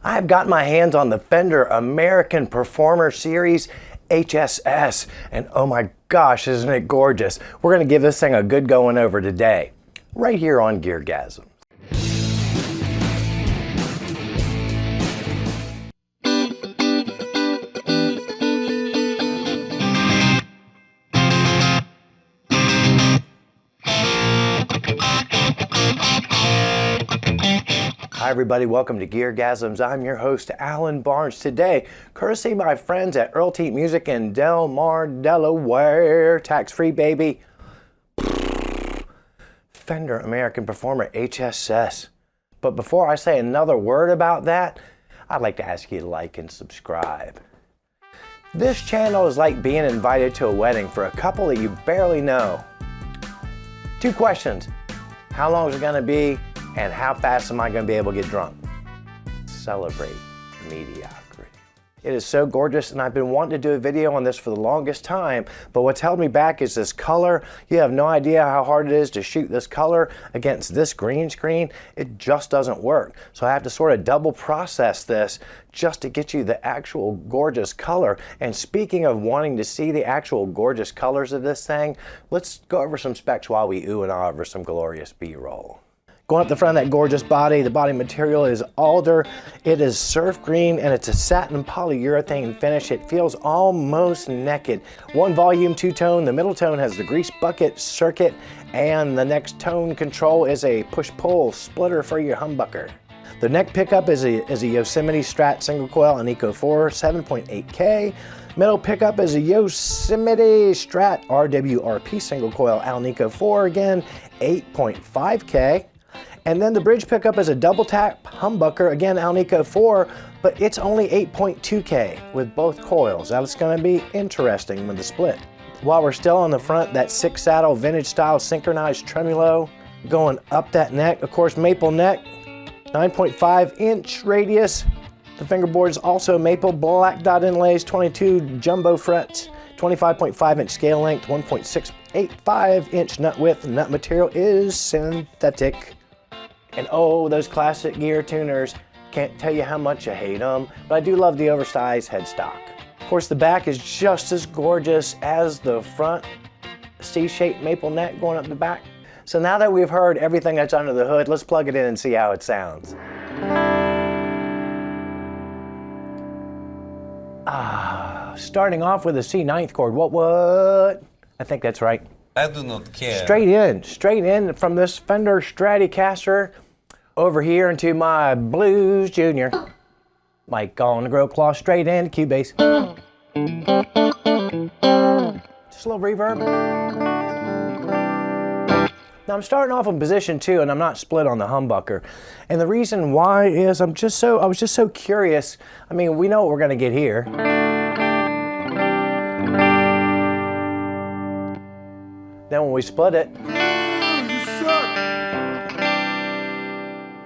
I've got my hands on the Fender American Performer Series HSS, and oh my gosh, isn't it gorgeous? We're going to give this thing a good going over today, right here on GearGasms. Hi everybody, welcome to GearGasms. I'm your host, Alan Barnes. Today, courtesy my friends at Earle Teat Music in Delmar, Delaware, tax-free baby, Fender American Performer HSS. But before I say another word about that, I'd like to ask you to like and subscribe. This channel is like being invited to a wedding for a couple that you barely know. 2 questions. How long is it going to be? And how fast am I going to be able to get drunk? Celebrate mediocrity. It is so gorgeous, and I've been wanting to do a video on this for the longest time, but what's held me back is this color. You have no idea how hard it is to shoot this color against this green screen. It just doesn't work. So I have to sort of double process this just to get you the actual gorgeous color. And speaking of wanting to see the actual gorgeous colors of this thing, let's go over some specs while we ooh and ah over some glorious B-roll. Going up the front of that gorgeous body, the body material is alder. It is surf green and it's a satin polyurethane finish. It feels almost naked. 1 volume, 2 tone. The middle tone has the grease bucket circuit, and the next tone control is a push-pull splitter for your humbucker. The neck pickup is a Yosemite Strat single coil, an Eco 4, 7.8K. Middle pickup is a Yosemite Strat RWRP single coil, Alnico 4 again, 8.5K. And then the bridge pickup is a double tap humbucker, again Alnico 4, but it's only 8.2K with both coils. That's going to be interesting with the split. While we're still on the front, that 6 saddle vintage style synchronized tremolo going up that neck. Of course, maple neck, 9.5 inch radius. The fingerboard is also maple, black dot inlays, 22 jumbo frets, 25.5 inch scale length, 1.685 inch nut width. The nut material is synthetic. And oh, those classic gear tuners, can't tell you how much I hate them, but I do love the oversized headstock. Of course, the back is just as gorgeous as the front. C-shaped maple neck going up the back. So now that we've heard everything that's under the hood, let's plug it in and see how it sounds. Starting off with a C9 chord. What? I think that's right. I do not care. Straight in from this Fender Stratocaster over here into my Blues Junior. Mic on the Grow Claw, straight in, Cubase. Just a little reverb. Now I'm starting off in position 2 and I'm not split on the humbucker. And the reason why is I was just so curious. I mean, we know what we're gonna get here. Then when we split it, you suck.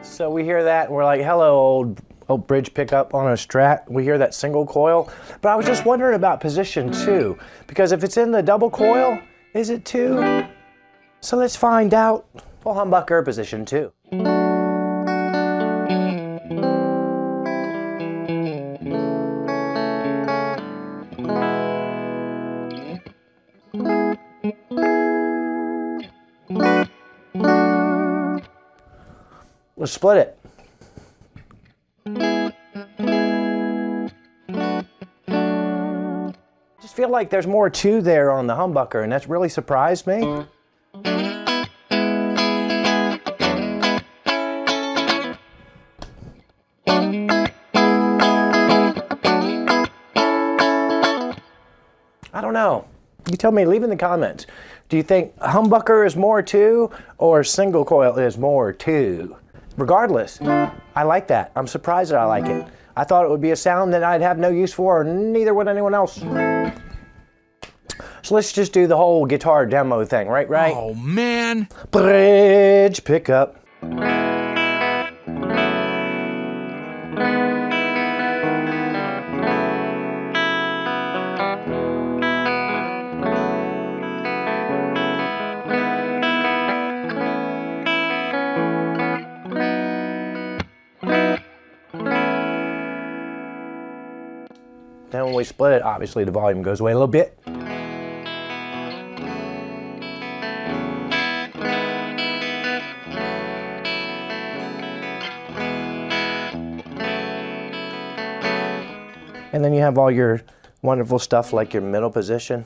So we hear that and we're like, hello, old bridge pickup on a Strat. We hear that single coil. But I was just wondering about position 2, because if it's in the double coil, is it 2? So let's find out. Full humbucker, position 2. Let's split it. Just feel like there's more 2 there on the humbucker, and that's really surprised me. I don't know. You tell me, leave in the comments. Do you think humbucker is more 2 or single coil is more 2? Regardless, I like that. I'm surprised that I like it. I thought it would be a sound that I'd have no use for, or neither would anyone else. So let's just do the whole guitar demo thing, right? Oh, man. Bridge pickup. Then when we split it, obviously the volume goes away a little bit. And then you have all your wonderful stuff like your middle position.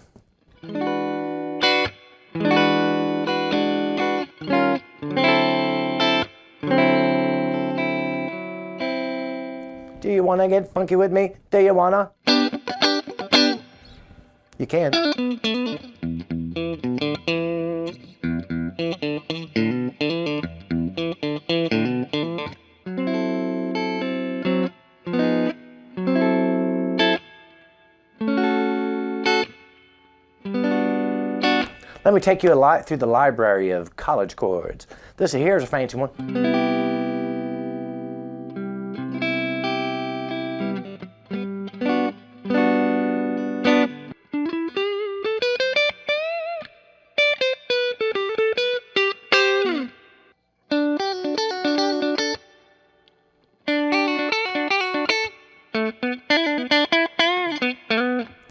Do you wanna get funky with me? Do you wanna? You can. Let me take you through the library of college chords. This here's a fancy one.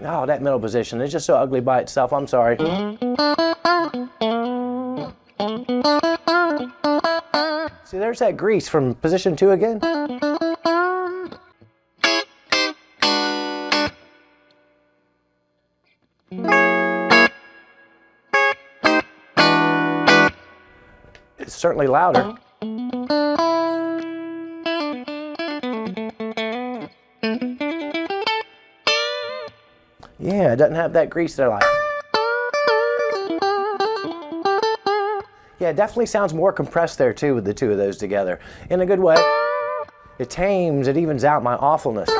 Oh, that middle position is just so ugly by itself. I'm sorry. See, there's that grease from position 2 again. It's certainly louder. Yeah, it doesn't have that grease that I like. Yeah, it definitely sounds more compressed there too with the two of those together. In a good way. It tames, it evens out my awfulness.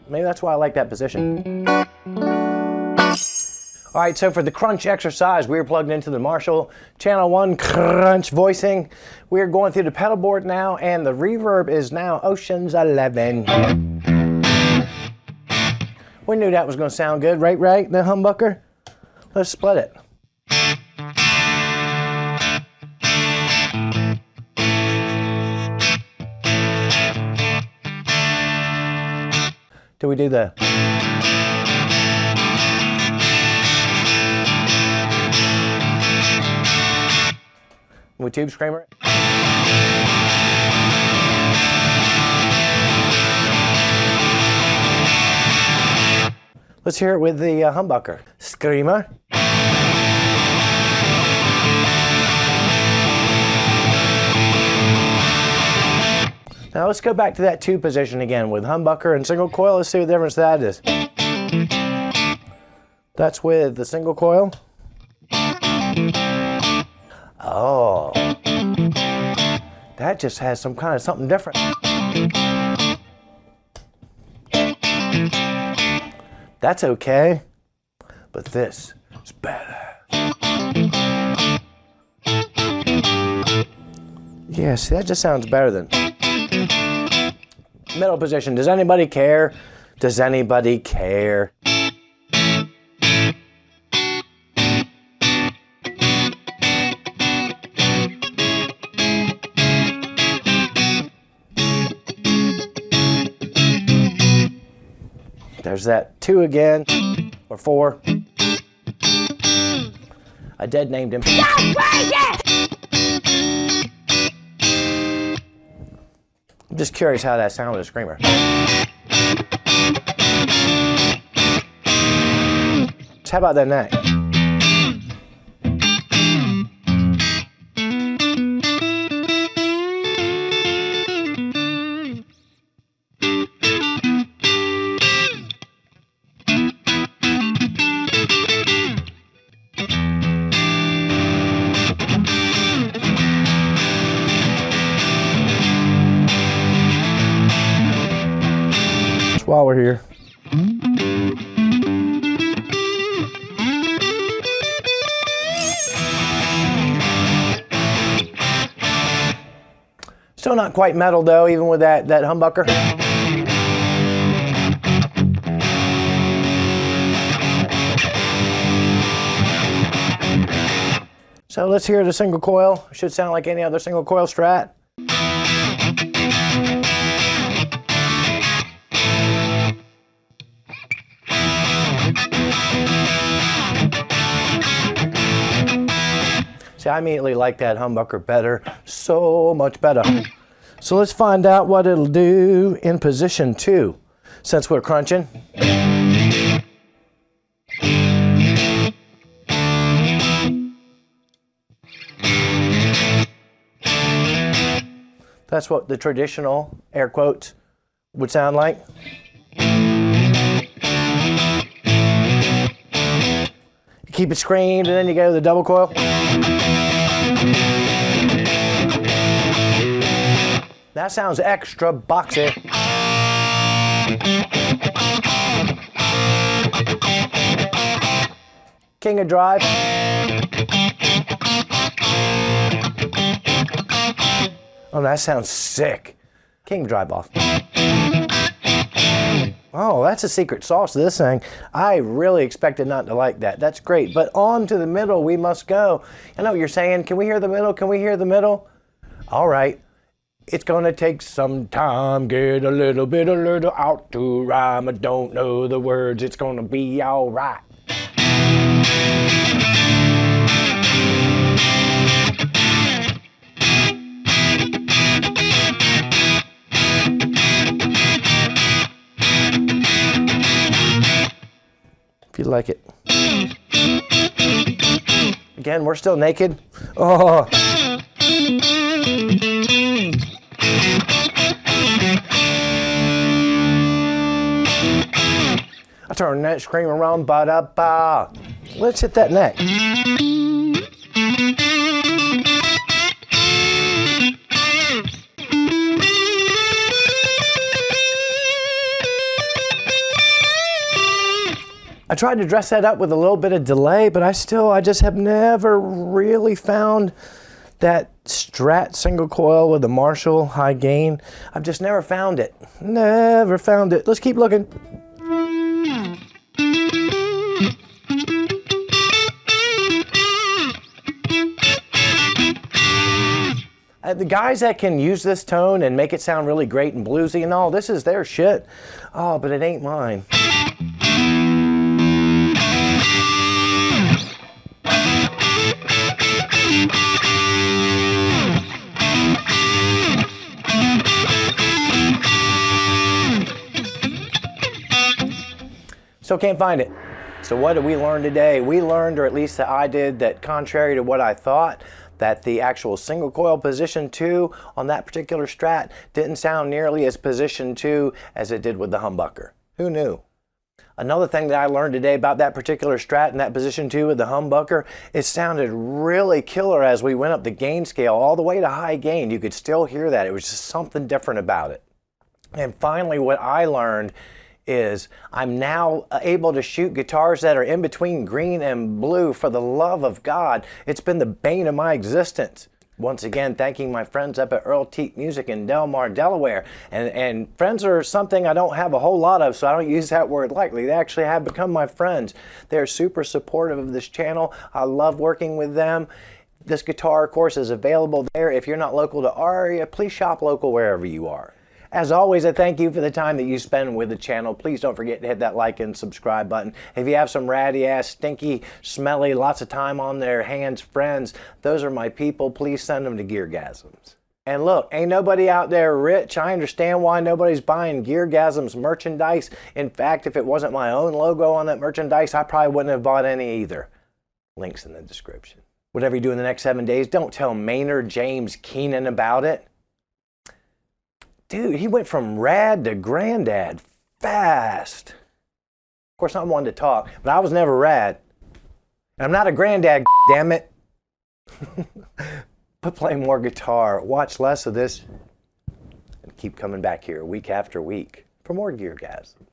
Maybe that's why I like that position. All right, so for the crunch exercise, we're plugged into the Marshall Channel 1 crunch voicing. We're going through the pedal board now, and the reverb is now Ocean's 11. We knew that was going to sound good, right, the humbucker? Let's split it. Do we do the... We tube screamer? Let's hear it with the humbucker. Screamer. Now let's go back to that 2 position again with humbucker and single coil. Let's see what the difference that is. That's with the single coil. Oh, that just has some kind of something different. That's okay, but this is better. Yeah, see, that just sounds better than middle position. Does anybody care? Does anybody care? There's that 2 again, or 4. I dead named him. I'm just curious how that sounded, a screamer. How about that neck? While we're here. Still not quite metal though, even with that humbucker. So let's hear the single coil. It should sound like any other single coil Strat. See, I immediately like that humbucker better, so much better. So let's find out what it'll do in position 2, since we're crunching. That's what the traditional, air quotes, would sound like. You keep it screamed and then you go to the double coil. That sounds extra boxy. King of drive. Oh, that sounds sick. King drive off. Oh, that's a secret sauce to this thing. I really expected not to like that. That's great. But on to the middle we must go. I know what you're saying. Can we hear the middle? Can we hear the middle? All right. It's gonna take some time. Get a little out to rhyme. I don't know the words. It's gonna be all right. If you like it. Again, we're still naked. Oh. I turn that scream around, ba-da-ba. Let's hit that neck. I tried to dress that up with a little bit of delay, but I just have never really found that Strat single coil with a Marshall high gain. I've just never found it. Never found it. Let's keep looking. The guys that can use this tone and make it sound really great and bluesy and all, this is their shit. Oh, but it ain't mine. Still can't find it. So what did we learn today? We learned, or at least that I did, that contrary to what I thought, that the actual single coil position 2 on that particular Strat didn't sound nearly as position 2 as it did with the humbucker. Who knew? Another thing that I learned today about that particular Strat and that position 2 with the humbucker, it sounded really killer as we went up the gain scale all the way to high gain. You could still hear that. It was just something different about it. And finally, what I learned is I'm now able to shoot guitars that are in between green and blue. For the love of God, it's been the bane of my existence. Once again, thanking my friends up at Earle Teat Music in Delmar, Delaware. And friends are something I don't have a whole lot of, so I don't use that word lightly. They actually have become my friends. They're super supportive of this channel. I love working with them. This guitar, of course, is available there. If you're not local to our area, please shop local wherever you are. As always, I thank you for the time that you spend with the channel. Please don't forget to hit that like and subscribe button. If you have some ratty ass, stinky, smelly, lots of time on their hands friends, those are my people. Please send them to GearGasms. And look, ain't nobody out there rich. I understand why nobody's buying GearGasms merchandise. In fact, if it wasn't my own logo on that merchandise, I probably wouldn't have bought any either. Links in the description. Whatever you do in the next 7 days, don't tell Maynard James Keenan about it. Dude, he went from rad to granddad fast. Of course, I'm one to talk, but I was never rad. And I'm not a granddad, damn it. But play more guitar, watch less of this, and keep coming back here week after week for more GearGasms.